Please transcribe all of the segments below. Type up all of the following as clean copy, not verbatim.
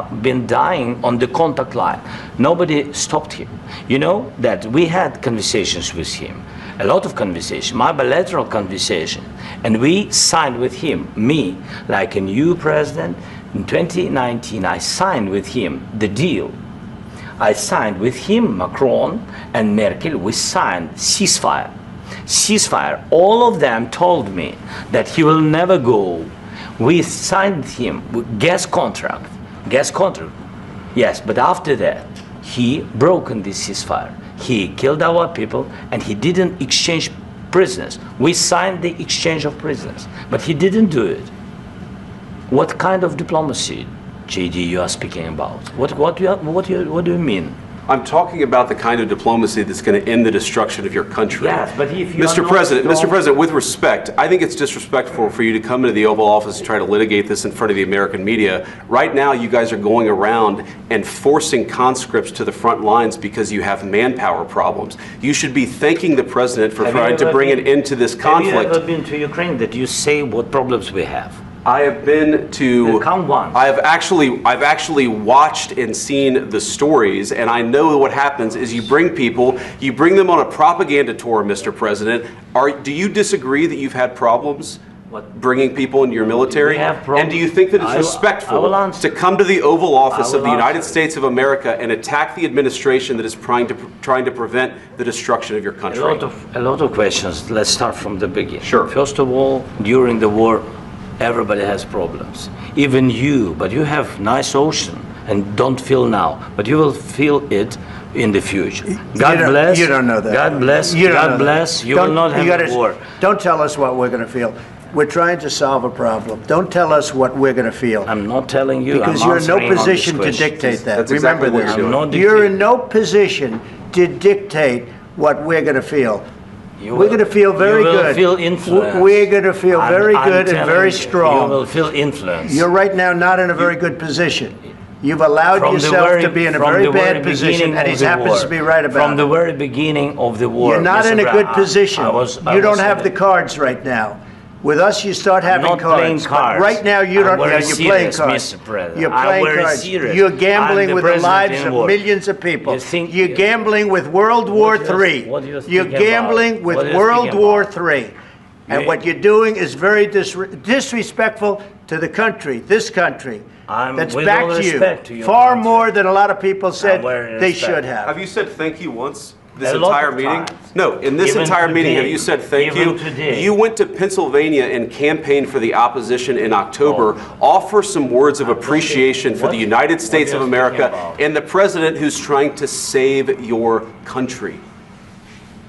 been dying on the contact line. Nobody stopped him. You know that we had conversations with him, a lot of conversation, my bilateral conversation, and we signed with him, me, like a new president. In 2019, I signed with him the deal. I signed with him, Macron and Merkel, we signed ceasefire. Ceasefire. All of them told me that he will never go. We signed him with gas contract. Gas contract. Yes, but after that, he broken this ceasefire. He killed our people and he didn't exchange prisoners. We signed the exchange of prisoners, but he didn't do it. What kind of diplomacy, JD, you are speaking about? What do you mean? I'm talking about the kind of diplomacy that's going to end the destruction of your country. Yes, but if you Mr. President, with respect, I think it's disrespectful for you to come into the Oval Office and try to litigate this in front of the American media. Right now, you guys are going around and forcing conscripts to the front lines because you have manpower problems. You should be thanking the President for trying to bring an end to this conflict. Have you ever been to Ukraine that you say what problems we have? I have been to. Come once. I've actually watched and seen the stories, and I know what happens is you bring them on a propaganda tour, Mr. President. Do you disagree that you've had problems bringing people into your military? And do you think that it's respectful to come to the Oval Office of the United States of America and attack the administration that is trying to prevent the destruction of your country? A lot of questions. Let's start from the beginning. Sure. First of all, during the war, everybody has problems, even you, but you have nice ocean and don't feel now, but you will feel it in the future. God bless. You don't know that. God bless. God bless. You will not have a war. Don't tell us what we're going to feel. We're trying to solve a problem. Don't tell us what we're going to feel. I'm not telling you. Because you're in no position to dictate that. That's Remember exactly this. You're in no position to dictate what we're going to feel. We're going to feel very good. You will feel influence. We're going to feel very good and very strong. You will feel influence. You're right now not in a very good position. You've allowed yourself to be in a very bad position, and he happens to be right about it. From the very beginning of the war. You're not in a good position. You don't have the cards right now. With us, you start having cards. But right now, you don't. You're playing cards. You're playing cards. You're gambling with the lives of millions of people. You're gambling with World War III. You're gambling with World War III. And what you're doing is very disrespectful to the country, this country, that's backed you far more than a lot of people said they should have. Have you said thank you once? This entire meeting? No, in this entire meeting, have you said thank you? You went to Pennsylvania and campaigned for the opposition in October. Offer some words of appreciation for the United States of America and the president who's trying to save your country.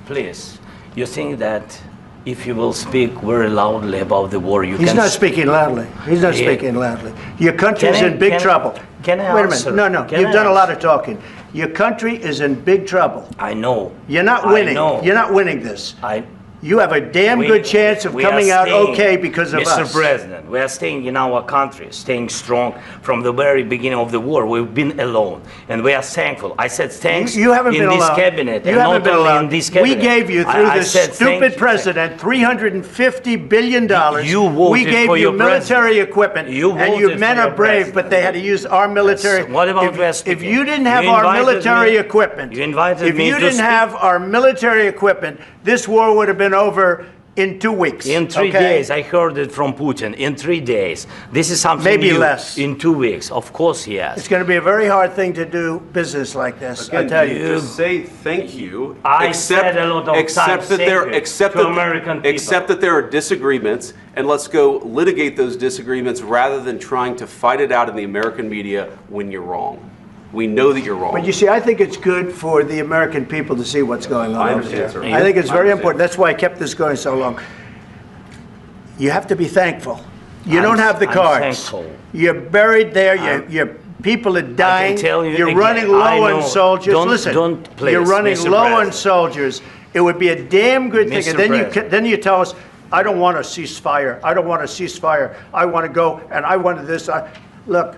Please, you think that if you will speak very loudly about the war, you can... He's not speaking loudly. He's not speaking loudly. Your country is in big trouble. Can I Wait a minute. No, you've done a lot of talking. Your country is in big trouble. I know. You're not winning. You're not winning this. You have a damn good chance of coming out okay because of us. Mr. President, we are staying in our country, staying strong from the very beginning of the war. We've been alone, and we are thankful. I said thanks you haven't in been this alone. cabinet, you and haven't not been only alone. in this cabinet. We gave you, through this stupid president, $350 billion. You voted we gave for you your military equipment, you and your men are brave, but they had to use our military. What about if you didn't have our military equipment, if you didn't have our military equipment, this war would have been over in 2 weeks. In 3 days, I heard it from Putin. In 3 days, this is something maybe new. Less. In 2 weeks, of course, yes. It's going to be a very hard thing to do business like this. I tell you. Just say thank you. Said a lot of except that there are disagreements, and let's go litigate those disagreements rather than trying to fight it out in the American media when you're wrong. We know that you're wrong. But you see, I think it's good for the American people to see what's going on. I understand, sir. I think it's very important. That's why I kept this going so long. You have to be thankful. You don't have the cards. Thankful. You're buried there. Your people are dying. You're running low on soldiers. Listen, you're running low on soldiers. It would be a damn good thing. And then you tell us, I don't want a ceasefire. I don't want a ceasefire. I want to go and I want this. Look,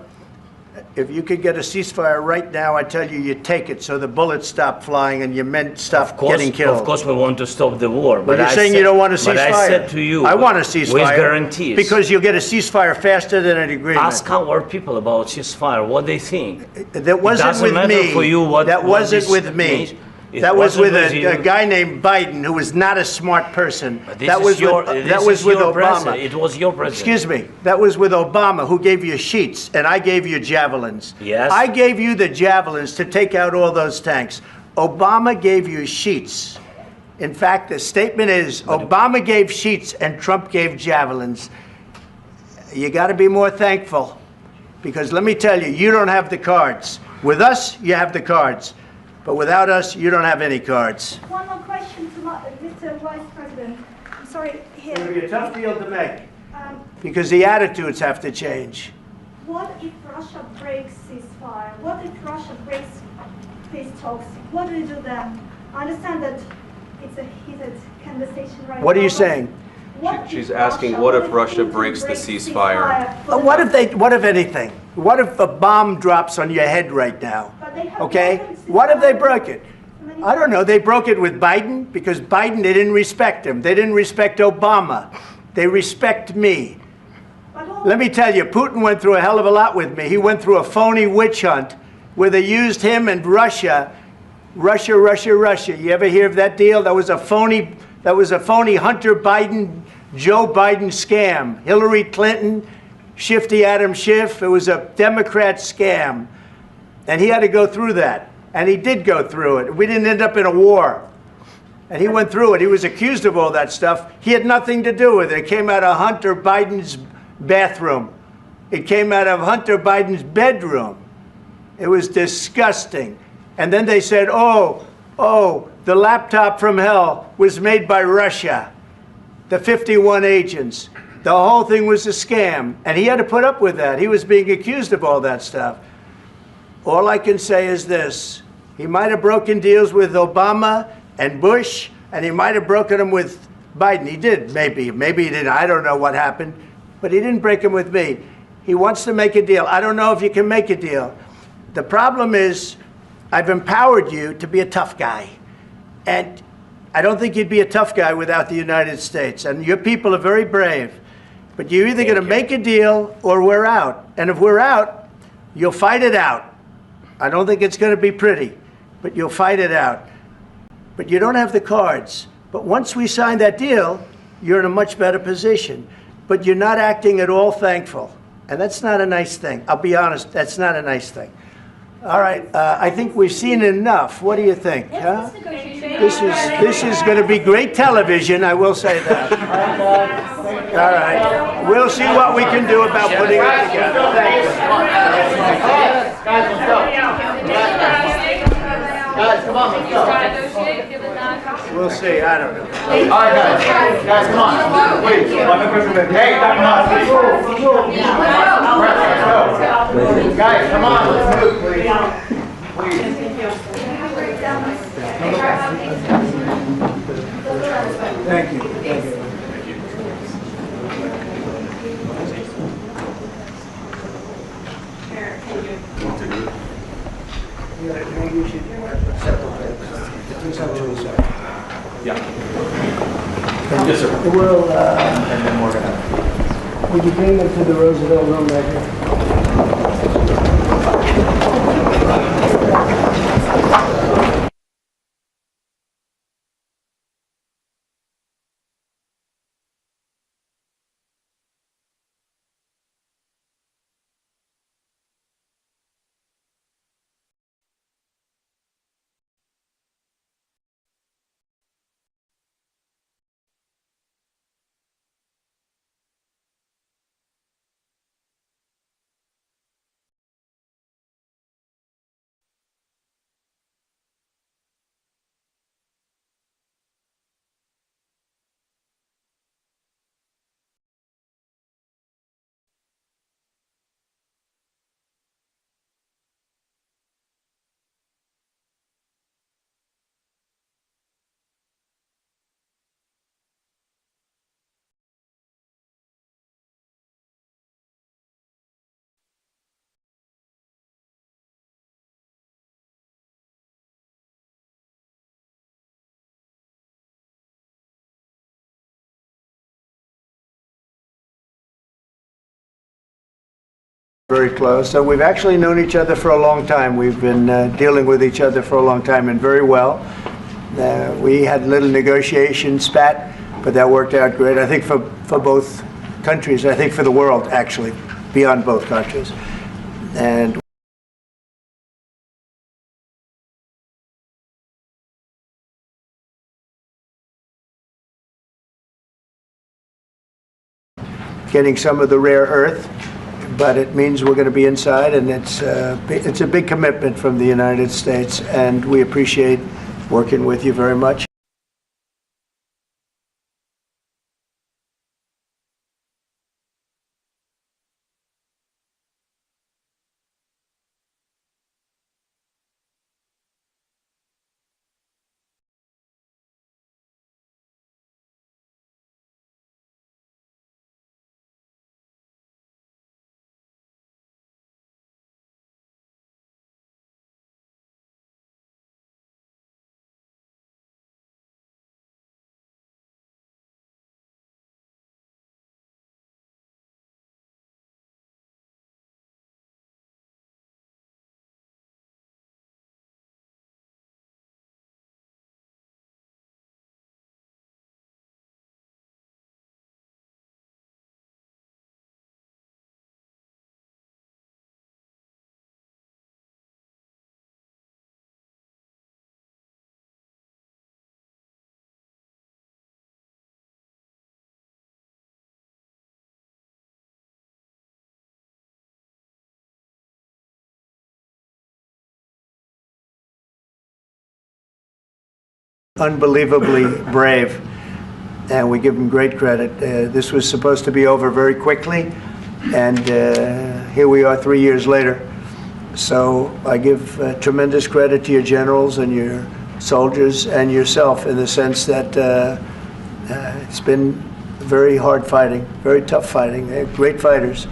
If you could get a ceasefire right now, I tell you, you take it so the bullets stop flying and your men stop getting killed. Of course, we want to stop the war. But you're saying you don't want a ceasefire. But I said to you, I want a ceasefire. With guarantees. Because you'll get a ceasefire faster than an agreement. Ask our people about ceasefire, what they think. That wasn't with me. For you that wasn't with me. That was with a guy named Biden, who was not a smart person. That was with Obama. It was your president. Excuse me. That was with Obama, who gave you sheets, and I gave you javelins. Yes. I gave you the javelins to take out all those tanks. Obama gave you sheets. In fact, the statement is Obama gave sheets and Trump gave javelins. You got to be more thankful, because let me tell you, you don't have the cards. With us, you have the cards. But without us, you don't have any cards. One more question to Mr. Vice President. I'm sorry, here. It's going to be a tough deal to make, because the attitudes have to change. What if Russia breaks ceasefire? What if Russia breaks peace talks? What do we do then? I understand that it's a heated conversation right now. What are you saying? She's asking, what if Russia breaks the ceasefire? What if anything? What if a bomb drops on your head right now? Okay? What if they broke it? I don't know. They broke it with Biden, because Biden, they didn't respect him. They didn't respect Obama. They respect me. Let me tell you, Putin went through a hell of a lot with me. He went through a phony witch hunt where they used him and Russia. Russia. You ever hear of that deal? That was a phony Hunter Biden, Joe Biden scam. Hillary Clinton, Shifty Adam Schiff. It was a Democrat scam. And he had to go through that. And he did go through it. We didn't end up in a war. And he went through it. He was accused of all that stuff. He had nothing to do with it. It came out of Hunter Biden's bathroom. It came out of Hunter Biden's bedroom. It was disgusting. And then they said, oh, the laptop from hell was made by Russia. The 51 agents. The whole thing was a scam. And he had to put up with that. He was being accused of all that stuff. All I can say is this. He might have broken deals with Obama and Bush, and he might have broken them with Biden. He did, maybe. Maybe he didn't. I don't know what happened. But he didn't break them with me. He wants to make a deal. I don't know if you can make a deal. The problem is, I've empowered you to be a tough guy. And I don't think you'd be a tough guy without the United States. And your people are very brave. But you're either going to make a deal or we're out. And if we're out, you'll fight it out. I don't think it's going to be pretty, but you'll fight it out. But you don't have the cards. But once we sign that deal, you're in a much better position. But you're not acting at all thankful. And that's not a nice thing. I'll be honest, that's not a nice thing. All right, I think we've seen enough. What do you think? Huh? This is going to be great television, I will say that. All right. We'll see what we can do about putting it together. Thanks. Guys, let's go. Guys, come on, let's go. We'll see, I don't know. All right, guys. Guys, come on. Please. Hey, come on. Guys, come on, let's move, please. Thank you. Thank you. Yeah. Yes, sir. We'll, and then we're gonna. would you bring them to the Roosevelt room right here? Very close. So we've actually known each other for a long time. We've been dealing with each other for a long time, and very well. We had a little negotiation spat, but that worked out great. I think for both countries. I think for the world, actually, beyond both countries. And getting some of the rare earth, but it means we're going to be inside, and it's a big commitment from the United States, and we appreciate working with you very much. Unbelievably brave, and we give him great credit. This was supposed to be over very quickly, and here we are 3 years later. So I give tremendous credit to your generals and your soldiers and yourself, in the sense that it's been very hard fighting, very tough fighting. They're great fighters,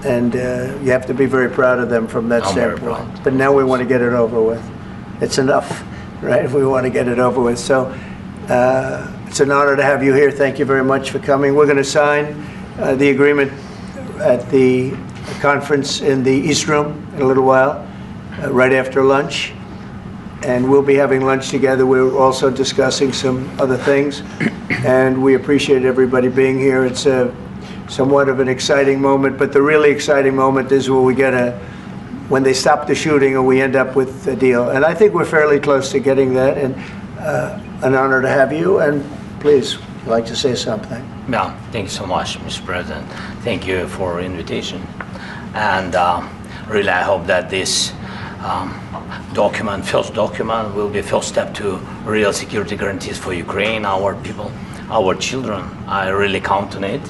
and you have to be very proud of them from that standpoint. But now we want to get it over with. It's enough. Right, we want to get it over with. So it's an honor to have you here. Thank you very much for coming. We're going to sign the agreement at the conference in the East Room in a little while, right after lunch. And we'll be having lunch together. We're also discussing some other things. And we appreciate everybody being here. It's somewhat of an exciting moment, but the really exciting moment is when they stop the shooting and we end up with a deal. And I think we're fairly close to getting that, and an honor to have you. And please, if you'd like to say something. Yeah, thank you so much, Mr. President. Thank you for invitation. And really, I hope that this first document, will be a first step to real security guarantees for Ukraine, our people, our children. I really count on it.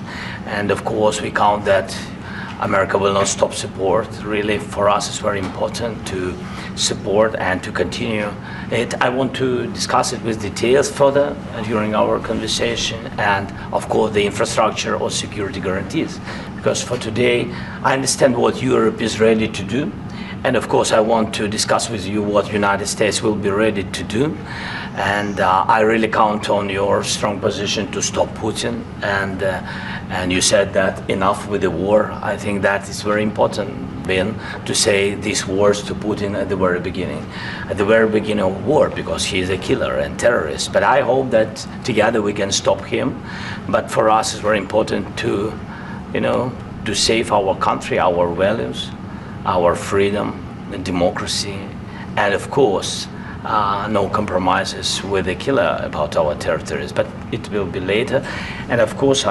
And of course, we count that America will not stop support. Really, for us, it's very important to support and to continue it. I want to discuss it with details further during our conversation, and of course the infrastructure or security guarantees. Because for today, I understand what Europe is ready to do, and of course I want to discuss with you what United States will be ready to do. And I really count on your strong position to stop Putin. And you said that enough with the war. I think that is very important, Ben, to say these words to Putin at the very beginning of war, because he is a killer and terrorist. But I hope that together we can stop him. But for us, it's very important to, to save our country, our values, our freedom, and democracy, and of course, no compromises with the killer about our territories, but it will be later. And of course,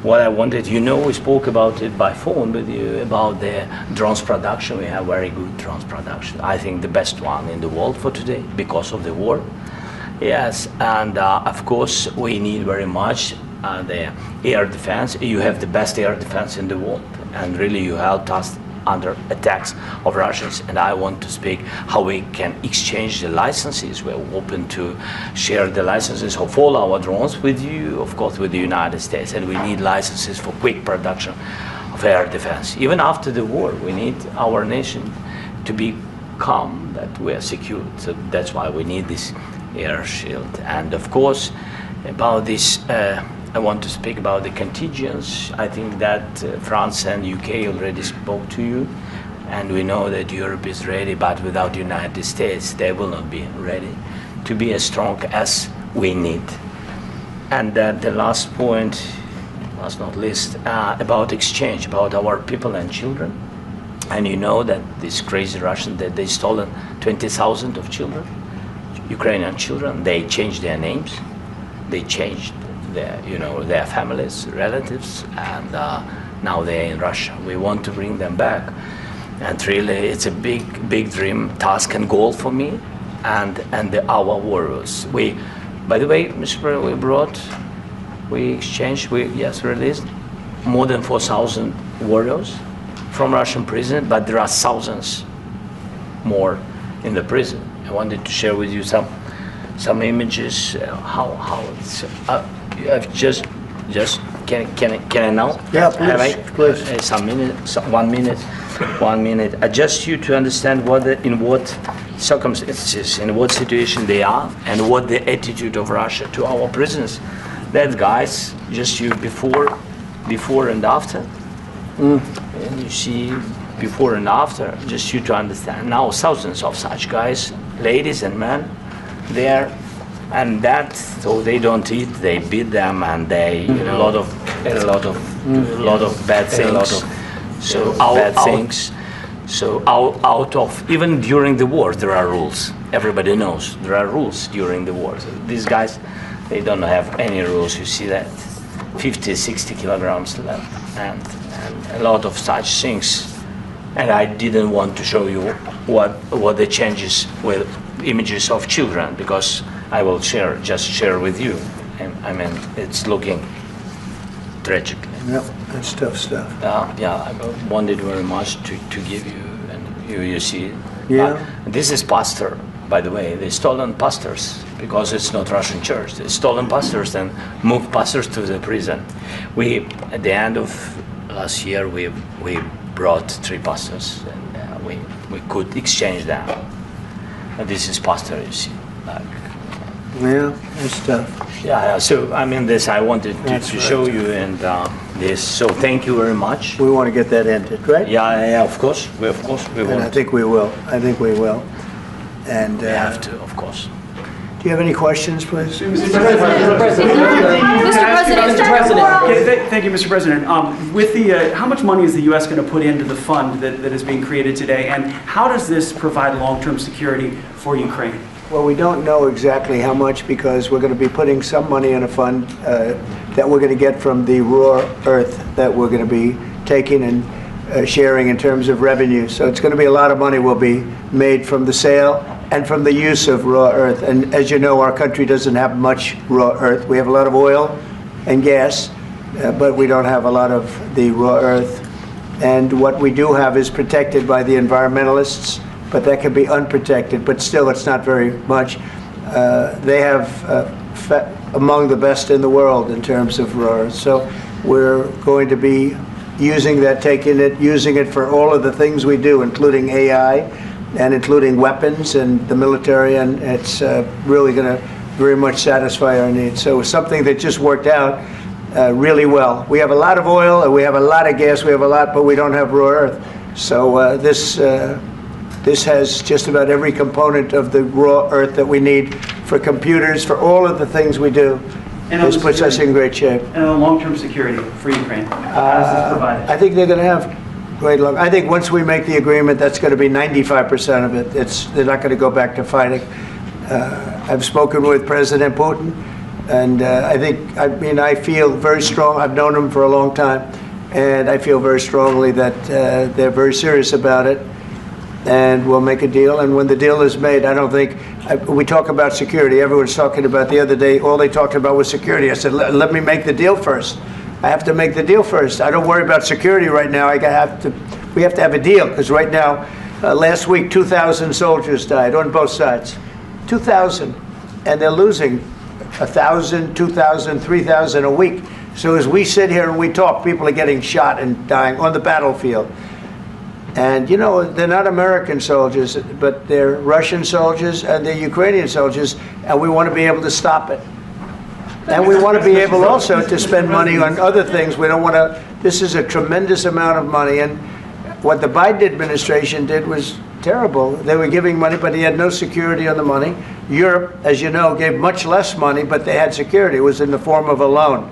what I wanted, we spoke about it by phone with you, about the drones production. We have very good drones production. I think the best one in the world for today, because of the war. Yes, and of course, we need very much the air defense. You have the best air defense in the world, and really you helped us under attacks of Russians. And I want to speak how we can exchange the licenses. We're open to share the licenses of all our drones with you, of course, with the United States. And we need licenses for quick production of air defense. Even after the war, we need our nation to be calm, that we are secure. So that's why we need this air shield. And of course, about this I want to speak about the contingents. I think that France and UK already spoke to you, and we know that Europe is ready, but without the United States, they will not be ready to be as strong as we need. And the last point, last not least, about exchange, about our people and children. And you know that these crazy Russians, that they stolen 20,000 of children, Ukrainian children. They changed their names, they changed their families, relatives, and now they're in Russia. We want to bring them back, and really, it's a big dream, task, and goal for me, and our warriors. By the way, Mr. President, we released more than 4,000 warriors from Russian prison, but there are thousands more in the prison. I wanted to share with you some images. How it's. I've just can I now? Yeah, please. Please. 1 minute. 1 minute. Just you to understand in what circumstances, in what situation they are, and what the attitude of Russia to our prisoners. That guys, just you before and after. And you see before and after, just you to understand. Now thousands of such guys, ladies and men, there. And that, so they don't eat, they beat them, and they a lot of bad things. So out of, even during the war, there are rules. Everybody knows there are rules during the war. So these guys, they don't have any rules. You see that 50, 60 kilograms left, and a lot of such things. And I didn't want to show you what the changes with images of children, because I will just share with you. I mean, it's looking tragic. Yep, that's tough stuff. I wanted very much to give you, and you see. Yeah. This is pastor, by the way. They stolen pastors because it's not Russian church. They stolen pastors and moved pastors to the prison. At the end of last year, we brought 3 pastors, and we could exchange them. And this is pastor, you see. Yeah, that's tough. Yeah. So I mean, this I wanted to show you, and this. So thank you very much. We want to get that ended, right? Yeah. Of course, we and want. I think we will. And we have to, of course. Do you have any questions, please? Mr. President. Thank you, Mr. President. With how much money is the U.S. going to put into the fund that is being created today, and how does this provide long-term security for Ukraine? Well, we don't know exactly how much, because we're going to be putting some money in a fund that we're going to get from the raw earth that we're going to be taking and sharing in terms of revenue. So it's going to be a lot of money will be made from the sale and from the use of raw earth. And as you know, our country doesn't have much raw earth. We have a lot of oil and gas, but we don't have a lot of the raw earth. And what we do have is protected by the environmentalists, but that can be unprotected, but still it's not very much. They have among the best in the world in terms of raw earth. So we're going to be using that, using it for all of the things we do, including AI and including weapons and the military, and it's really going to very much satisfy our needs. So it's something that just worked out really well. We have a lot of oil, and we have a lot of gas, but we don't have raw earth. So this has just about every component of the raw earth that we need for computers, for all of the things we do. And this puts us in great shape. And on long-term security for Ukraine, how does this provide it? I think they're going to have great luck. I think once we make the agreement, that's going to be 95% of it. They're not going to go back to fighting. I've spoken with President Putin, and I feel very strong. I've known him for a long time, and I feel very strongly that they're very serious about it. And we'll make a deal. And when the deal is made, I don't think, we talk about security. Everyone's talking about the other day, all they talked about was security. I said, let me make the deal first. I have to make the deal first. I don't worry about security right now. We have to have a deal, because right now, last week, 2,000 soldiers died on both sides. 2,000. And they're losing 1,000, 2,000, 3,000 a week. So as we sit here and we talk, people are getting shot and dying on the battlefield. And, you know, they're not American soldiers, but they're Russian soldiers and they're Ukrainian soldiers, and we want to be able to stop it. And we want to be able also to spend money on other things. We don't want to, this is a tremendous amount of money. And what the Biden administration did was terrible. They were giving money, but he had no security on the money. Europe, as you know, gave much less money, but they had security. It was in the form of a loan.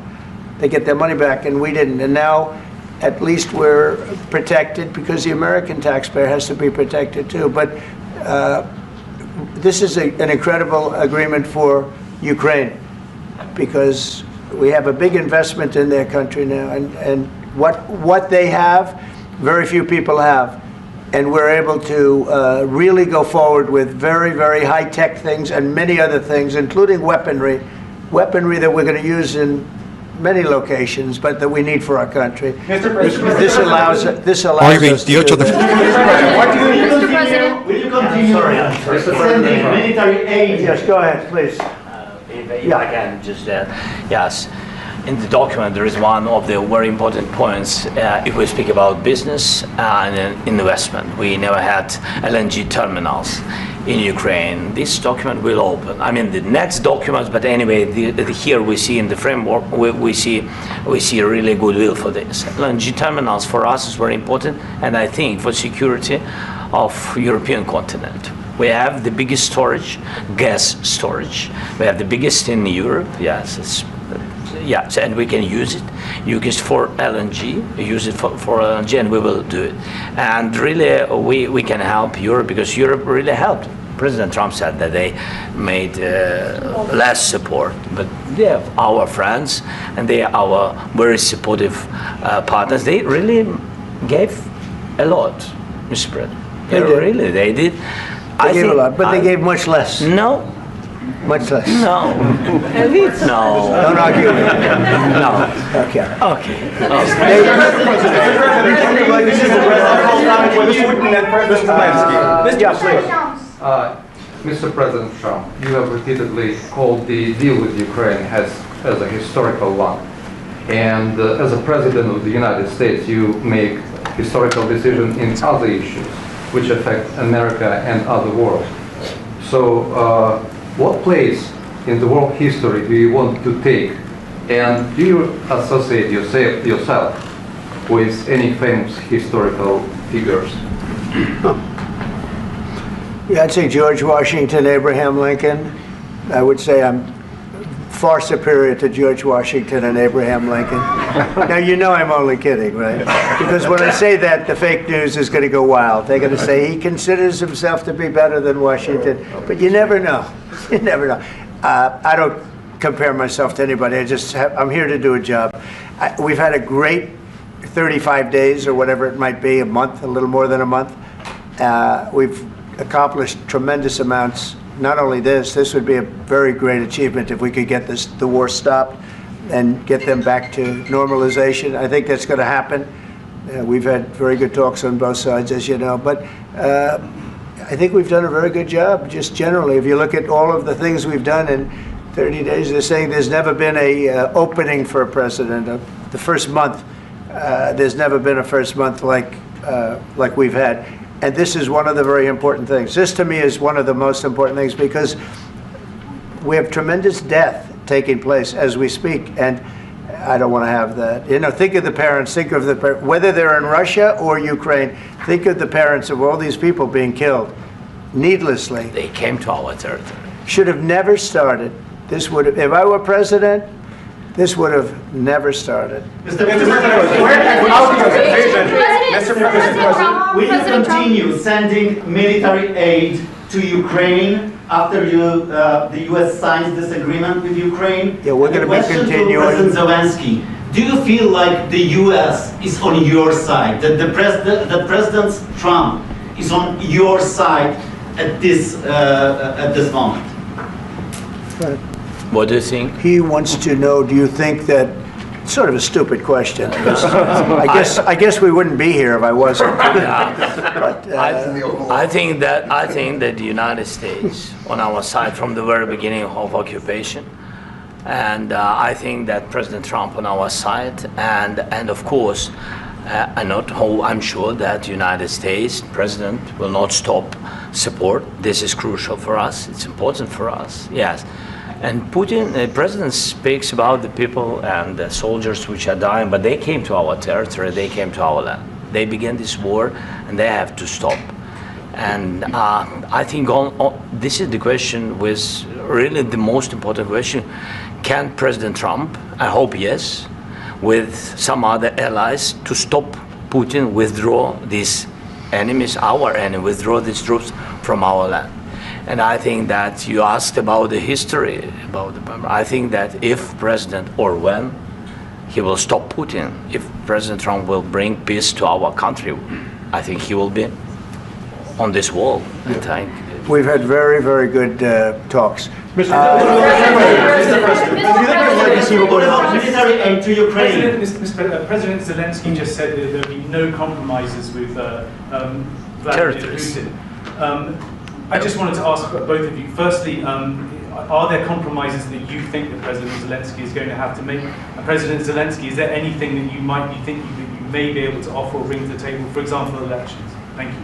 They get their money back, and we didn't. And now, at least we're protected because the American taxpayer has to be protected too. But this is an incredible agreement for Ukraine because we have a big investment in their country now, and what they have, very few people have. And we're able to really go forward with very, very high-tech things and many other things, including weaponry that we're going to use in many locations, but that we need for our country. This allows us to do that. Will you continue sending military aid? Yes, go ahead, please. If I can just yes. In the document, there is one of the very important points. If we speak about business and investment, we never had LNG terminals in Ukraine. This document will open. I mean, the next documents, but anyway, here we see in the framework, we see a really goodwill for this. LNG terminals for us is very important, and I think for security of European continent. We have the biggest storage, gas storage. We have the biggest in Europe. Yes, yes, and we can use it. Use it for LNG. Use it for LNG, and we will do it. And really, we can help Europe because Europe really helped. President Trump said that they made less support, but they are our friends and they are our very supportive partners. They really gave a lot, Mr. President. They did. They gave a lot, but they gave much less. No. Much less. No. No. Don't argue with me. No. Okay. Okay. Mr. President Trump, you have repeatedly called the deal with Ukraine as a historical one. And as a president of the United States, you make historical decisions in other issues which affect America and other world. So what place in the world history do you want to take? And do you associate yourself with any famous historical figures? Yeah, I'd say George Washington, Abraham Lincoln. I would say I'm far superior to George Washington and Abraham Lincoln. Now, you know I'm only kidding, right? Because when I say that, the fake news is going to go wild. They're going to say he considers himself to be better than Washington. But you never know. You never know. I don't compare myself to anybody. I'm here to do a job. We've had a great 35 days or whatever it might be, a month, a little more than a month. We've accomplished tremendous amounts. Not only this would be a very great achievement if we could get the war stopped and get them back to normalization. I think that's going to happen. We've had very good talks on both sides, as you know. But I think we've done a very good job, just generally. If you look at all of the things we've done in 30 days, they're saying there's never been a opening for a president. The first month, there's never been a first month like we've had. And this is one of the very important things. This, to me, is one of the most important things because we have tremendous death taking place as we speak, and I don't want to have that. You know, think of the parents, whether they're in Russia or Ukraine, think of the parents of all these people being killed needlessly. They came to our territory. Should have never started. This would have, if I were president, this would have never started. Mr. President, will you continue sending military aid to Ukraine after the U.S. signs this agreement with Ukraine? Yeah, we're going to be continuing. President Zelenskyy, do you feel like the U.S. is on your side, that President Trump is on your side at this moment? Right. What do you think? He wants to know, do you think that, sort of a stupid question. I guess we wouldn't be here if I wasn't. But, I think that the United States on our side from the very beginning of occupation, and I think that President Trump on our side, and of course, I'm sure that the United States President will not stop support. This is crucial for us. It's important for us. Yes. And Putin, the president speaks about the people and the soldiers which are dying, but they came to our territory, they came to our land. They began this war, and they have to stop. And I think this is the question, with really the most important question. Can President Trump, I hope yes, with some other allies, to stop Putin, withdraw these enemies, our enemy, withdraw these troops from our land? And I think that you asked about the history, I think that if President, or when he will stop Putin, if President Trump will bring peace to our country, I think he will be on this wall. I think. We've had very, very good talks. Mr. military aid to Ukraine? President Zelenskyy just said that there'll be no compromises with Vladimir Putin. I just wanted to ask both of you, firstly, are there compromises that you think that President Zelenskyy is going to have to make? President Zelenskyy, is there anything that you might be thinking that you may be able to offer or bring to the table, for example, elections? Thank you.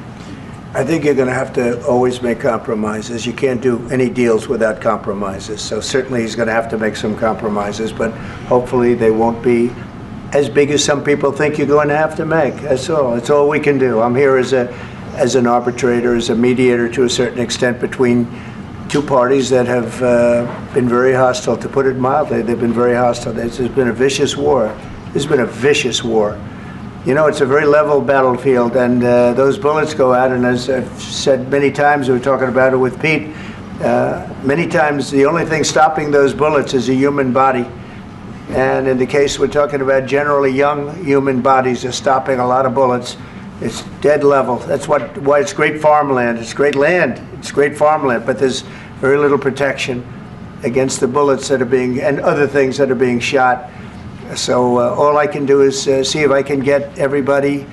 I think you're going to have to always make compromises. You can't do any deals without compromises. So certainly he's going to have to make some compromises, but hopefully they won't be as big as some people think you're going to have to make. That's all. That's all we can do. I'm here as an arbitrator, as a mediator to a certain extent between two parties that have been very hostile. To put it mildly, they've been very hostile. There's been a vicious war. There's been a vicious war. You know, it's a very level battlefield, and those bullets go out, and as I've said many times, we were talking about it with Pete, many times the only thing stopping those bullets is a human body. And in the case we're talking about, generally young human bodies are stopping a lot of bullets. It's dead level. That's why it's great farmland. It's great land. It's great farmland, but there's very little protection against the bullets that are being, and other things that are being shot. So all I can do is see if I can get everybody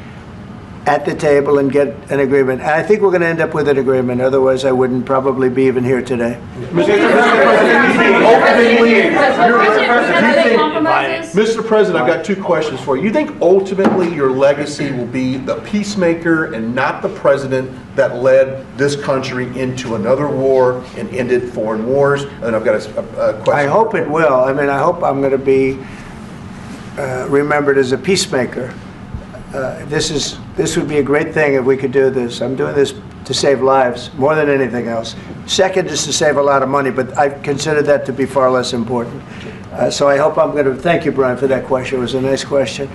at the table and get an agreement. And I think we're going to end up with an agreement. Otherwise, I wouldn't probably be even here today. Mr. President, I've got two questions for you. You think ultimately your legacy will be the peacemaker and not the president that led this country into another war and ended foreign wars? And I've got a question. I hope it will. I mean, I hope I'm going to be remembered as a peacemaker. This would be a great thing if we could do this. I'm doing this to save lives more than anything else. Second is to save a lot of money, but I consider that to be far less important. So I hope I'm going to, thank you, Brian, for that question. It was a nice question.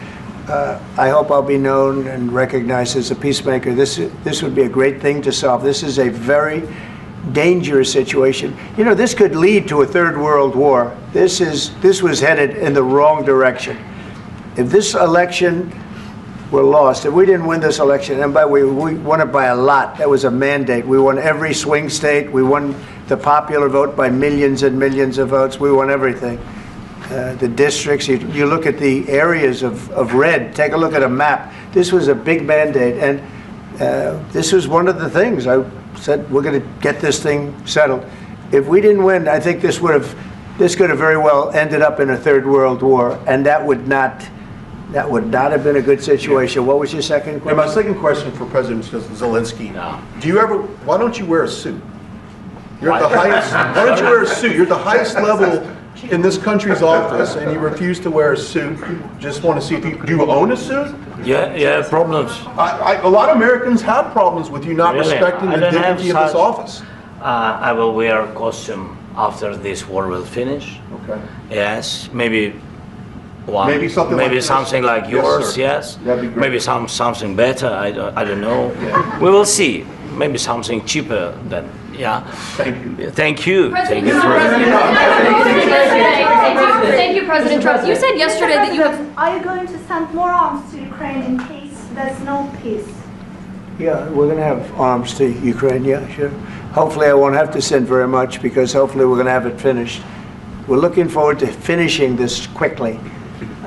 I hope I'll be known and recognized as a peacemaker. This would be a great thing to solve. This is a very dangerous situation. You know, this could lead to a third world war. This was headed in the wrong direction. If this election were lost, if we didn't win this election, and by the way, we won it by a lot. That was a mandate. We won every swing state. We won the popular vote by millions and millions of votes. We won everything. The districts, you look at the areas of red, take a look at a map. This was a big mandate, and this was one of the things. I said, we're going to get this thing settled. If we didn't win, I think this could have very well ended up in a third world war, and that would not have been a good situation. What was your second question? And my second question for President Zelenskyy. No. Why don't you wear a suit? You're at the highest, why don't you wear a suit? You're at the highest level in this country's office, and you refuse to wear a suit. Just want to see if do you own a suit? Yeah, problems. A lot of Americans have problems with you not respecting the dignity of this office. I will wear a costume after this war will finish. Okay. Yes, maybe one. Maybe something like yours. Yes. That'd be great. Maybe something better. I don't know. Yeah. We will see. Maybe something cheaper than. Yeah. Thank you. Thank you. Thank you, President Trump. You said yesterday that you have. Are you going to send more arms to Ukraine in case there's no peace? Yeah, we're going to have arms to Ukraine. Yeah, sure. Hopefully, I won't have to send very much because hopefully we're going to have it finished. We're looking forward to finishing this quickly.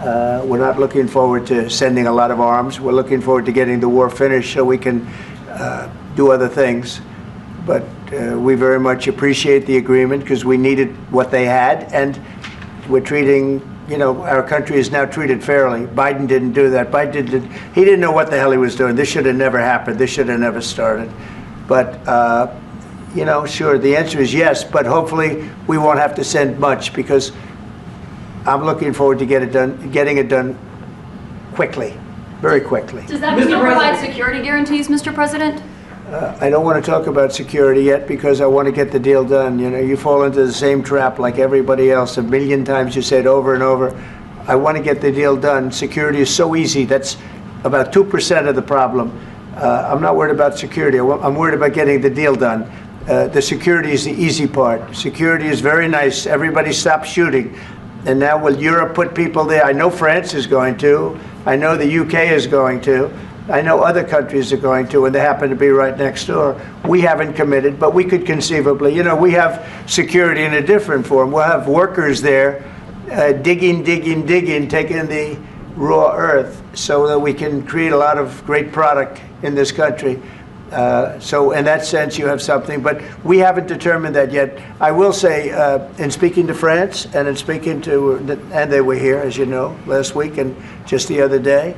We're not looking forward to sending a lot of arms. We're looking forward to getting the war finished so we can do other things. But we very much appreciate the agreement because we needed what they had, and we're treating, you know, our country is now treated fairly. Biden didn't do that. He didn't know what the hell he was doing. This should have never happened. This should have never started. But sure, the answer is yes, but hopefully we won't have to send much, because I'm looking forward to getting it done quickly, very quickly. Does that mean you'll provide security guarantees, Mr. President? I don't want to talk about security yet, because I want to get the deal done. You fall into the same trap like everybody else. 1,000,000 times you say it over and over. I want to get the deal done. Security is so easy. That's about 2% of the problem. I'm not worried about security. I'm worried about getting the deal done. The security is the easy part. Security is very nice. Everybody stopped shooting. And now will Europe put people there? I know France is going to. I know the UK is going to. I know other countries are going to, and they happen to be right next door. We haven't committed, but we could conceivably. We have security in a different form. We'll have workers there digging, taking the raw earth so that we can create a lot of great product in this country. So in that sense, you have something, but we haven't determined that yet. I will say, in speaking to France and in speaking to, and they were here, as you know, last week and just the other day,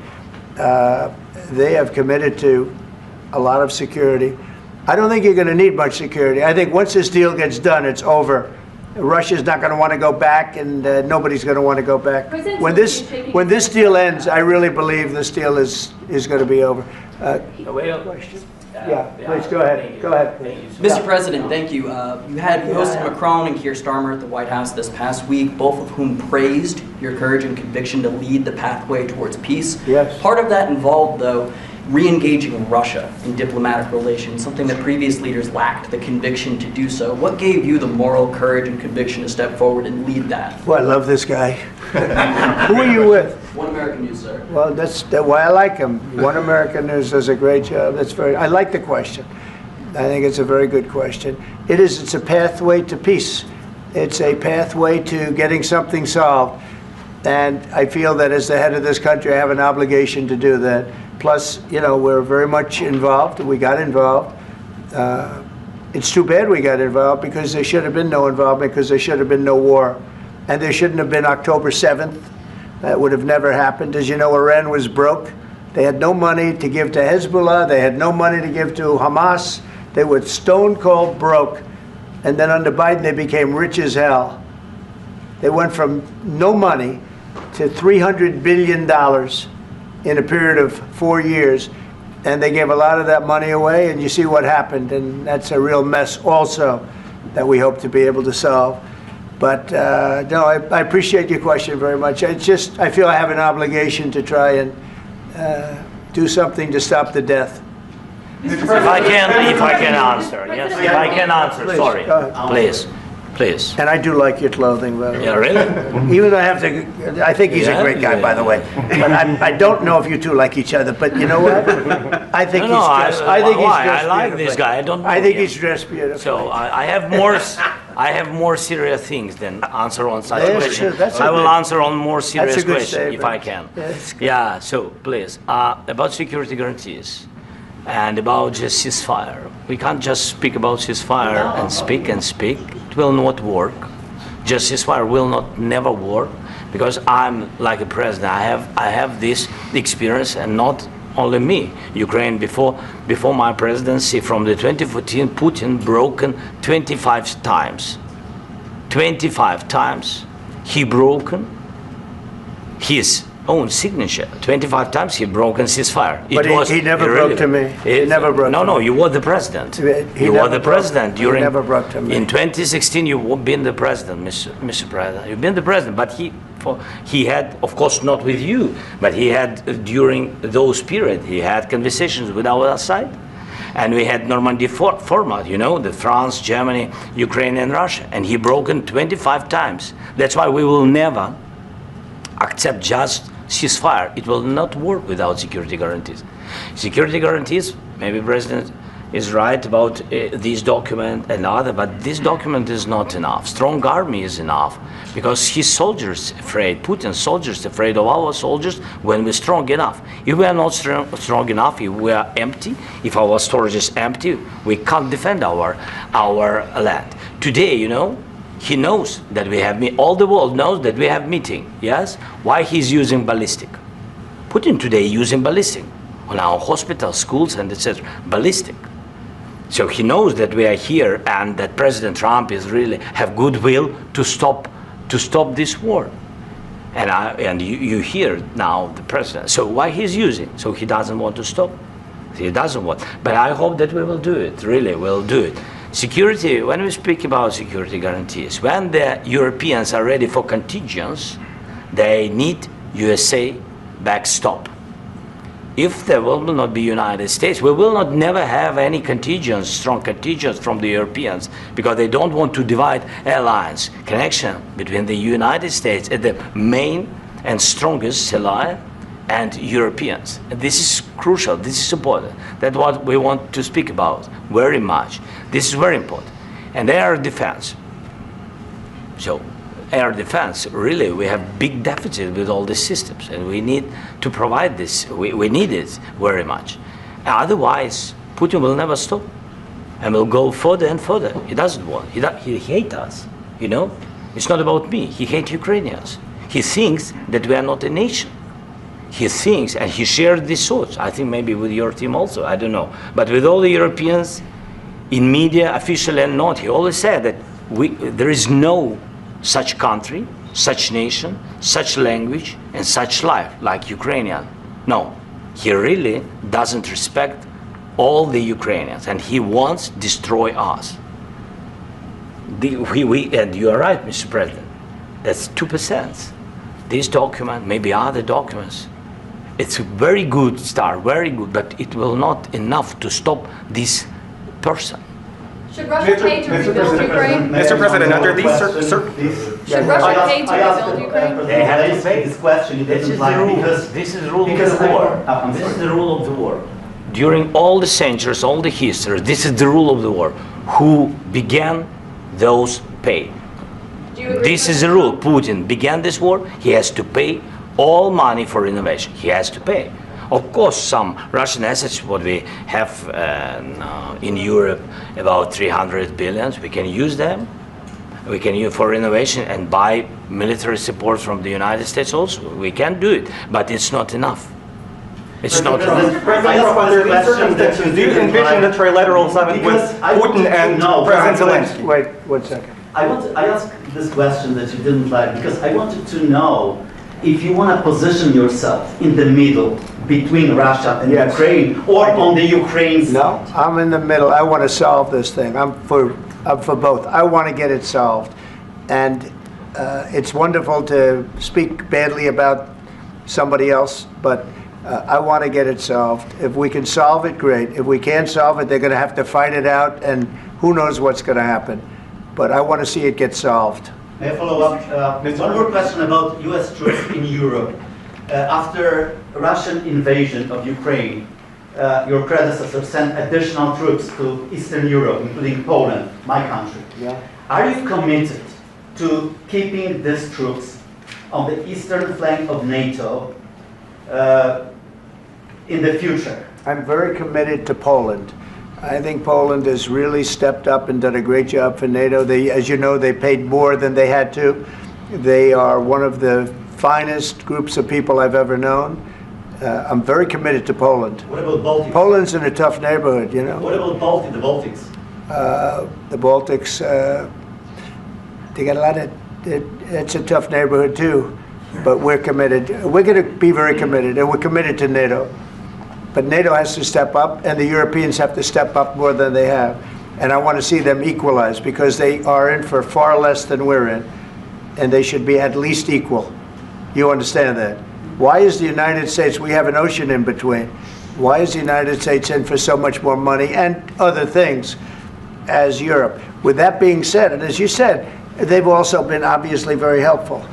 they have committed to a lot of security. I don't think you're going to need much security. I think once this deal gets done, it's over. Russia's not going to want to go back, and nobody's going to want to go back. When this deal ends, I really believe this deal is going to be over. Question? Yeah, please go ahead. Go ahead. Mr. President, thank you. You hosted Macron and Keir Starmer at the White House this past week, both of whom praised your courage and conviction to lead the pathway towards peace. Yes. Part of that involved, though, re-engaging Russia in diplomatic relations, something that previous leaders lacked the conviction to do so. What gave you the moral courage and conviction to step forward and lead that? Well, I love this guy. Who are you with? One American News, sir. Well, that's why I like him. One American News does a great job. I like the question. I think it's a very good question. It's a pathway to peace. It's a pathway to getting something solved. And I feel that as the head of this country, I have an obligation to do that. Plus, we're very much involved. We got involved. It's too bad we got involved, because there should have been no involvement, because there should have been no war. And there shouldn't have been October 7th. That would have never happened. As you know, Iran was broke. They had no money to give to Hezbollah. They had no money to give to Hamas. They were stone cold broke. And then under Biden, they became rich as hell. They went from no money to $300 billion in a period of 4 years. And they gave a lot of that money away, and you see what happened. And that's a real mess also that we hope to be able to solve. But no, I appreciate your question very much. It's just, I feel I have an obligation to try and do something to stop the death. If I can answer, yes, if I can answer, please, sorry, please. And I do like your clothing, by the way. Yeah, really? Even though I think he's a great guy, by the way. But I don't know if you two like each other. But you know what? I think he's dressed. I like this guy. I think he's dressed beautifully. So I have more serious things than answer on such questions. I will answer on more serious questions if I can. Yeah. So please, about security guarantees and about just ceasefire. We can't just speak about ceasefire and speak and speak. It will not work. Just ceasefire will never work, because I'm like a president. I have this experience, and not only me. Ukraine before my presidency, from the 2014, Putin broken 25 times. 25 times he broken his own signature. 25 times he broken ceasefire. But he never broke to me. He never broke. No, you were the president. You were the president during. He never broke to me. In 2016, you've been the president, Mr. President. You've been the president, but he had, of course, not with you, but he had during those period. He had conversations with our side, and we had Normandy format. The France, Germany, Ukraine, and Russia, and he broken 25 times. That's why we will never accept just ceasefire. It will not work without security guarantees. Security guarantees, maybe President is right about this document and other, but this document is not enough. Strong army is enough, because his soldiers afraid, Putin's soldiers afraid of our soldiers when we're strong enough. If we are not strong enough, if we are empty, if our storage is empty, we can't defend our land. Today, he knows that we have all the world knows that we have meeting. Yes, why he's using ballistic? Putin today using ballistic on our hospitals, schools, and etc. Ballistic. So he knows that we are here and that President Trump is really have goodwill to stop this war. And you hear now the president. So why he's using? So he doesn't want to stop. He doesn't want. But I hope that we will do it. Really, we'll do it. Security. When we speak about security guarantees, when the Europeans are ready for contingents, they need USA backstop. If there will not be United States, we will not never have any contingents, strong contingents from the Europeans, because they don't want to divide alliance, connection between the United States and the main and strongest ally and Europeans. And this is crucial, this is important. That's what we want to speak about very much. This is very important. And air defense. So air defense, really, we have big deficit with all these systems, and we need to provide this. We need it very much. Otherwise, Putin will never stop, and will go further and further. He doesn't want. He hates us. You know, it's not about me. He hates Ukrainians. He thinks that we are not a nation. He thinks, and he shares these thoughts. I think maybe with your team also. I don't know, but with all the Europeans, in media, official and not, he always said that there is no such country, such nation, such language, and such life like Ukrainian. No, he really doesn't respect all the Ukrainians, and he wants to destroy us. And you are right, Mr. President. That's 2%. This document, maybe other documents, it's a very good start, very good, but it will not enough to stop this person. Should Russia pay to rebuild Ukraine? Mr. President, under these should Russia pay to rebuild Ukraine? They have to pay this question. This is the rule. This is the rule of the war. This is the rule of the war. During all the centuries, all the history, this is the rule of the war. Who began, those pay. This is the rule. Putin began this war. He has to pay all money for innovation. He has to pay. Of course, some Russian assets, what we have in Europe, about 300 billion, we can use them. We can use for innovation and buy military support from the United States also. We can do it, but it's not enough. It's not enough. Under these circumstances, do you envision a trilateral summit with Putin and President Zelenskyy? Wait 1 second. I asked this question that you didn't like because I wanted to know if you want to position yourself in the middle between Russia and Ukraine, or on the Ukraine side. No, I'm in the middle. I want to solve this thing. I'm for both. I want to get it solved. And it's wonderful to speak badly about somebody else, but I want to get it solved. If we can solve it, great. If we can't solve it, they're going to have to fight it out, and who knows what's going to happen. But I want to see it get solved. May I follow up? One more question about U.S. troops in Europe. After Russian invasion of Ukraine, your predecessor sent additional troops to Eastern Europe, including Poland, my country. Yeah. Are you committed to keeping these troops on the eastern flank of NATO in the future? I'm very committed to Poland. I think Poland has really stepped up and done a great job for NATO. As you know, they paid more than they had to. They are one of the finest groups of people I've ever known. I'm very committed to Poland. What about Baltics? Poland's in a tough neighborhood, you know. What about the Baltics? The Baltics, they got a lot of, it's a tough neighborhood too, but we're committed. We're going to be very committed, and we're committed to NATO. But NATO has to step up, and the Europeans have to step up more than they have. And I want to see them equalize, because they are in for far less than we're in, and they should be at least equal. You understand that? Why is the United States, we have an ocean in between, why is the United States in for so much more money and other things as Europe? With that being said, and as you said, they've also been obviously very helpful,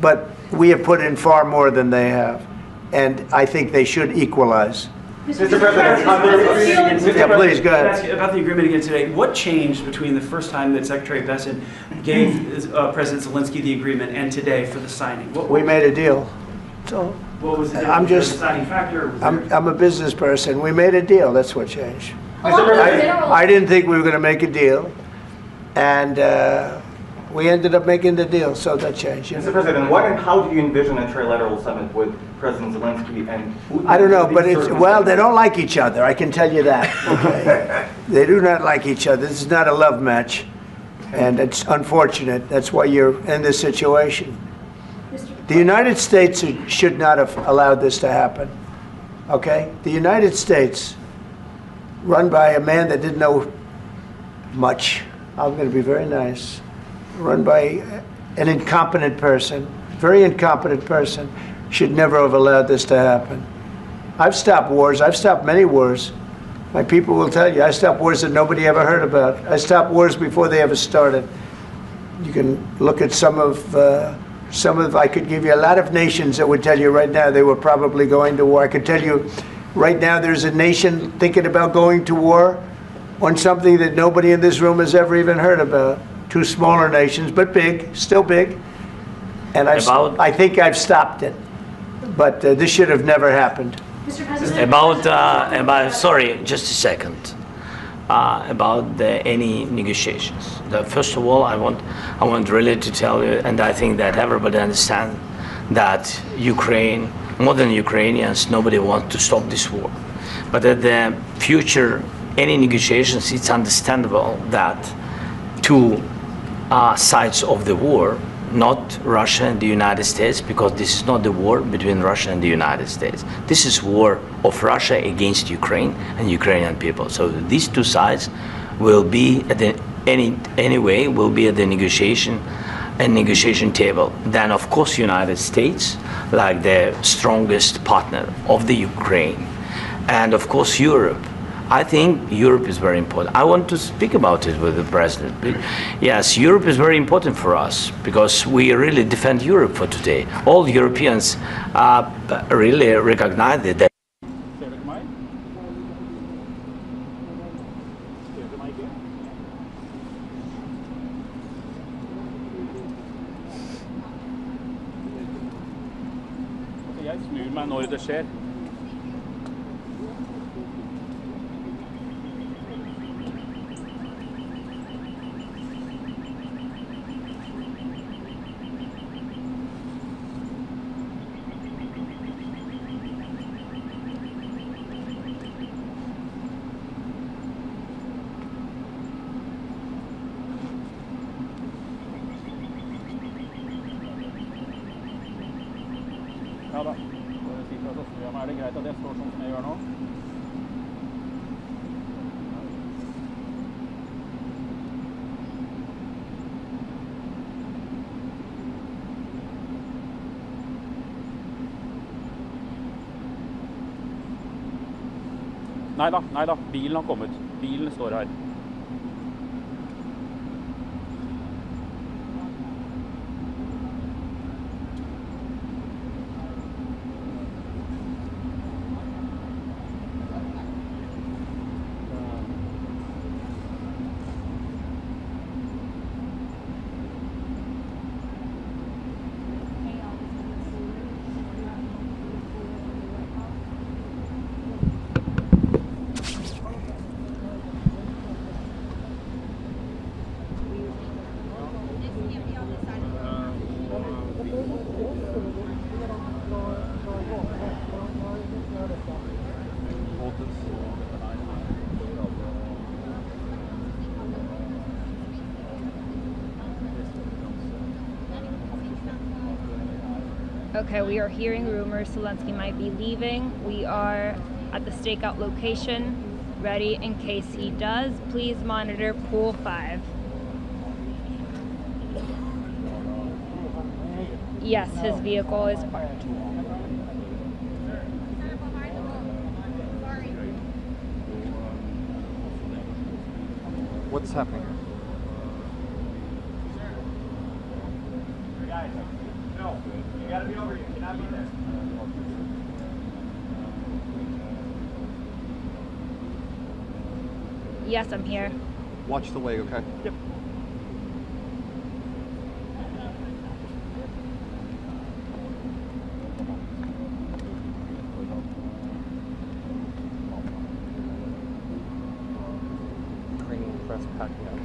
but we have put in far more than they have, and I think they should equalize. Mr. President, yeah, please, go ahead. Ask you about the agreement again today. What changed between the first time that Secretary Bessent gave President Zelenskyy the agreement and today for the signing? We made a deal. So what was the deal? I'm just, deciding factor? I'm a business person. We made a deal. That's what changed. I I didn't think we were going to make a deal, and We ended up making the deal, so that changed. Mr. President, when and how do you envision a trilateral summit with President Zelensky and Putin? I don't know, but well, they don't like each other, I can tell you that. Okay? They do not like each other. This is not a love match, and it's unfortunate. That's why you're in this situation. The United States should not have allowed this to happen. Okay? The United States, run by a man that didn't know much, I'm going to be very nice, run by an incompetent person, very incompetent person, should never have allowed this to happen. I've stopped wars. I've stopped many wars. My people will tell you, I stopped wars that nobody ever heard about. I stopped wars before they ever started. You can look at some of, I could give you a lot of nations that would tell you right now they were probably going to war. I could tell you right now there's a nation thinking about going to war on something that nobody in this room has ever even heard about. Two smaller nations, but big, still big. And I think I've stopped it. But this should have never happened. Mr. President? Sorry, just a second. About any negotiations. First of all, I want really to tell you, and I think that everybody understands that Ukraine, modern Ukrainians, nobody wants to stop this war. But at the future, any negotiations, it's understandable that two sides of the war, not Russia and the United States, because this is not the war between Russia and the United States. This is war of Russia against Ukraine and Ukrainian people. So these two sides will be at the anyway will be at the negotiation table. Then of course United States, like the strongest partner of the Ukraine, and of course Europe. I think Europe is very important. I want to speak about it with the president. Yes, Europe is very important for us because we really defend Europe for today. All Europeans really recognize that. Jeg snur meg når det skjer. Ja da, bare si fra så snur jeg meg. Er det greit at jeg står sånn som jeg gjør nå? Nei da, bilen har kommet. Bilen står her. Okay, we are hearing rumors Zelenskyy might be leaving. We are at the stakeout location, ready in case he does. Please monitor pool 5. Yes, his vehicle is parked. What's happening here? No, you gotta be over here. You cannot be there. Yes, I'm here. Watch the way, okay? Yep. Training press packing up.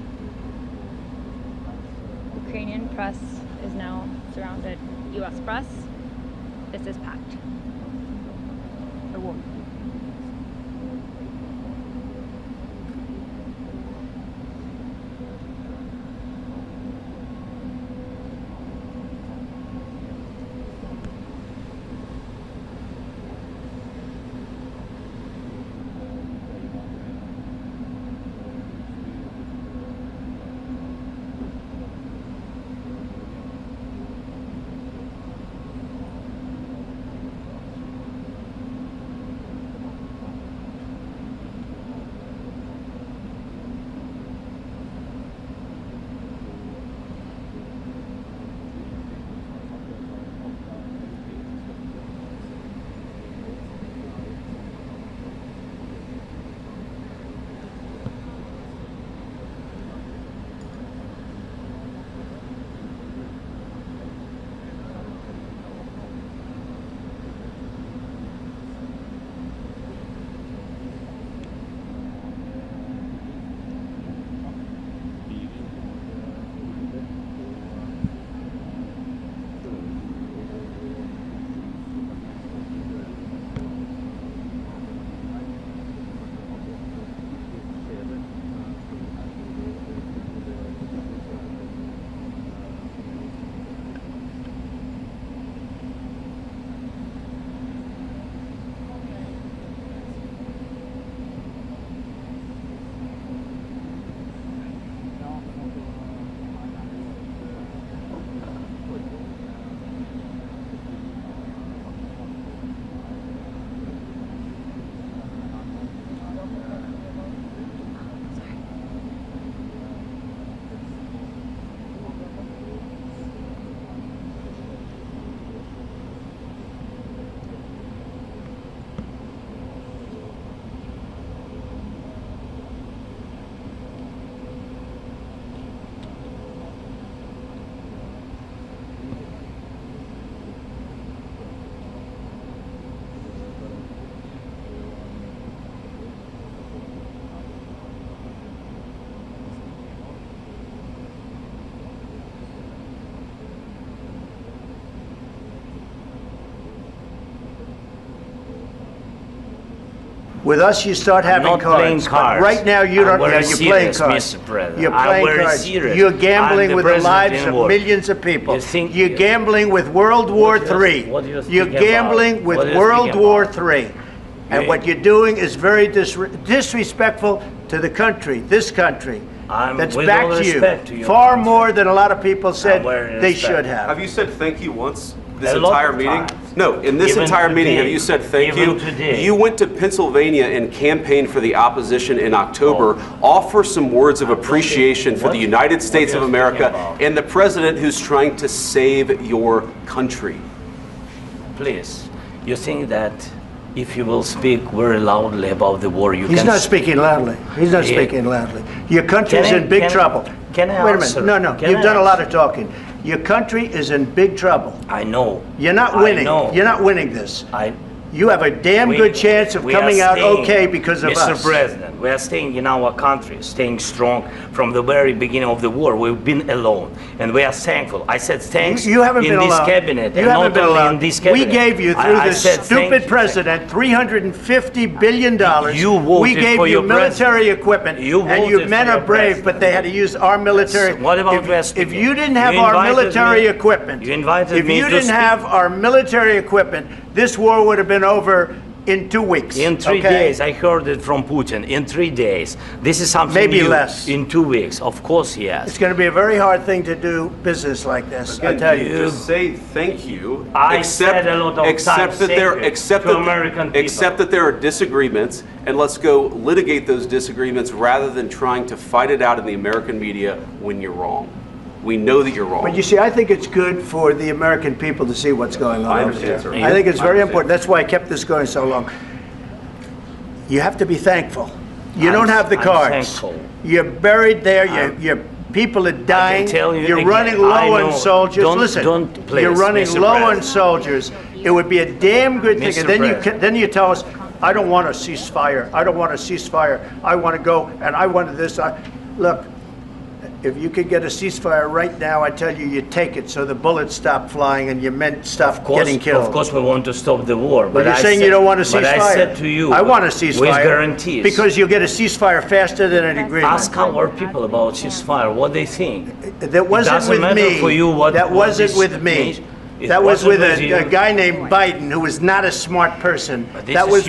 Ukrainian press is now surrounded. U.S. press, this is packed. With us, you start having cards. But right now, you don't. Yeah, you're playing cards. You're playing cards. You're gambling with the lives of millions of people. You're gambling with World War III. You're gambling with World War III. And what you're doing is very disrespectful to the country, this country. That's back to you. Far more than a lot of people said they should have. Have you said thank you once this entire meeting? No, in this entire meeting, have you said thank you? You went to Pennsylvania and campaigned for the opposition in October. Offer some words of appreciation for the United States of America and the president who's trying to save your country. Please, you think that if you will speak very loudly about the war, you can... He's not speaking loudly. He's not speaking loudly. Your country's in big trouble. Can I Wait a minute. No, you've done a lot of talking. Your country is in big trouble. I know. You're not winning. You're not winning this. You have a damn good chance of coming out okay because of us. Mr. President, we are staying in our country, staying strong from the very beginning of the war. We've been alone, and we are thankful. I said thanks you haven't been in this alone. cabinet. You haven't been alone. In this cabinet. We gave you, through this stupid president, $350 billion. We gave you military equipment, and your men are brave, but they had to use our military. What about if you didn't have our military equipment, if you didn't have our military equipment, this war would have been over in 2 weeks. In 3 days, I heard it from Putin. In 3 days, this is something maybe new. Less. In 2 weeks, of course, yes. It's going to be a very hard thing to do business like this. I tell you. Just say thank you. I said a lot of times accept that there are disagreements, and let's go litigate those disagreements rather than trying to fight it out in the American media when you're wrong. We know that you're wrong. But you see, I think it's good for the American people to see what's going on. I understand, sir. I think it's very important. That's why I kept this going so long. You have to be thankful. You don't have the cards. You're buried there. Your people are dying. You're running low on soldiers. Listen, you're running low on soldiers. It would be a damn good thing. And then you tell us, I don't want a ceasefire. I don't want a ceasefire. I want to go, and I wanted this. Look, If you could get a ceasefire right now, I tell you, you take it so the bullets stop flying and your men stop getting killed. Of course we want to stop the war. But you're saying you don't want a ceasefire. But I said to you, I want a ceasefire. with guarantees. Because you'll get a ceasefire faster than an agreement. Ask our people about ceasefire, what they think. That wasn't with me. For you what, that wasn't with me. That was with a guy named Right. Biden, who was not a smart person. This That was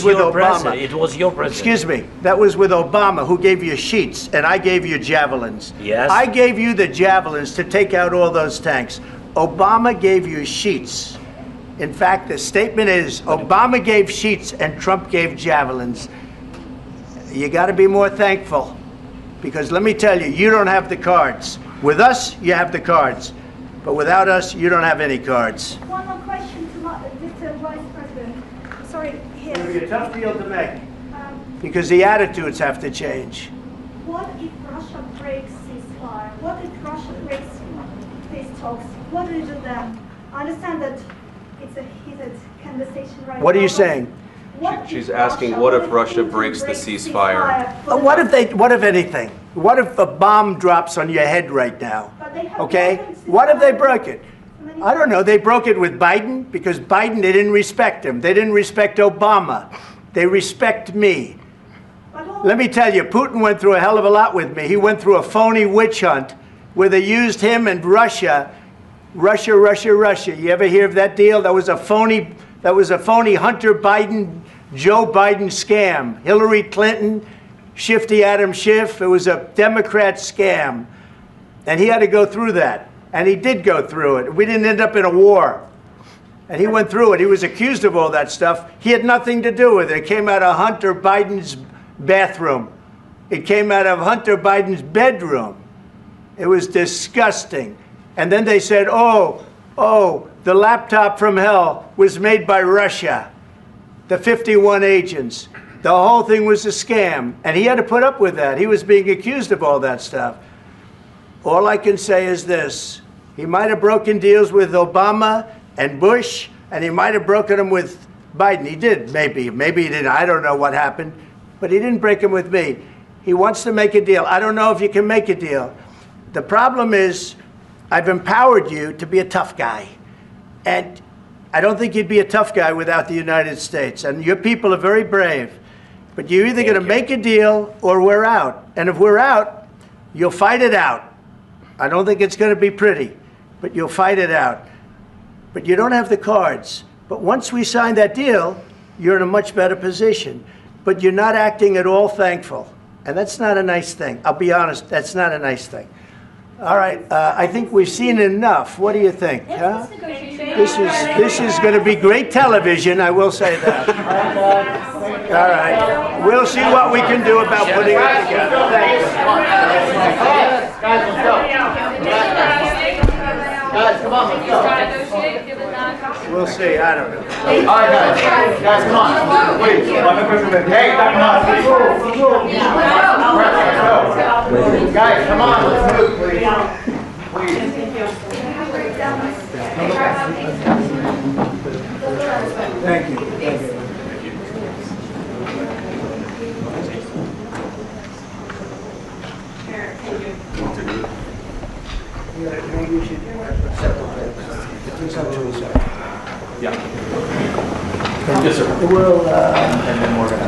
with Obama. President. It was your president. Excuse me. That was with Obama, who gave you sheets, and I gave you javelins. Yes. I gave you the javelins to take out all those tanks. Obama gave you sheets. In fact, the statement is Obama gave sheets and Trump gave javelins. You got to be more thankful, because let me tell you, you don't have the cards. With us, you have the cards. But without us, you don't have any cards. One more question to Mr. Vice President. Sorry, here. It'll be a tough deal to make, because the attitudes have to change. What if Russia breaks ceasefire? What if Russia breaks peace talks? What do you do then? I understand that it's a heated conversation right now. What are you saying? She's asking, what if Russia breaks the ceasefire? What if anything? What if a bomb drops on your head right now? Okay? What if they broke it? I don't know. They broke it with Biden because Biden, they didn't respect him. They didn't respect Obama. They respect me. Let me tell you, Putin went through a hell of a lot with me. He went through a phony witch hunt where they used him and Russia. You ever hear of that deal? That was a phony Hunter Biden, Joe Biden scam. Hillary Clinton, Shifty Adam Schiff. It was a Democrat scam. And he had to go through that. And he did go through it. We didn't end up in a war. And he went through it. He was accused of all that stuff. He had nothing to do with it. It came out of Hunter Biden's bathroom. It came out of Hunter Biden's bedroom. It was disgusting. And then they said, oh, the laptop from hell was made by Russia. The 51 agents. The whole thing was a scam. And he had to put up with that. He was being accused of all that stuff. All I can say is this. He might have broken deals with Obama and Bush, and he might have broken them with Biden. He did, maybe. Maybe he didn't. I don't know what happened. But he didn't break them with me. He wants to make a deal. I don't know if you can make a deal. The problem is, I've empowered you to be a tough guy. And I don't think you'd be a tough guy without the United States. And your people are very brave. But you're either going to make a deal or we're out. And if we're out, you'll fight it out. I don't think it's going to be pretty, but you'll fight it out. But you don't have the cards. But once we sign that deal, you're in a much better position. But you're not acting at all thankful. And that's not a nice thing. I'll be honest, that's not a nice thing. All right, I think we've seen enough. What do you think? Huh? This is going to be great television, I will say that. All right, we'll see what we can do about putting it together. Thank you. Guys, let's go. Guys, come on, let's go. We'll see, I don't know. All right, guys, come on. Please, hey, come on, please. Guys, come on, let's move, please. Thank you. Thank you. Maybe you should Yeah. Yes, sir. We'll, and then we're going to...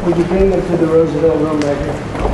would you bring them to the Roosevelt room right here?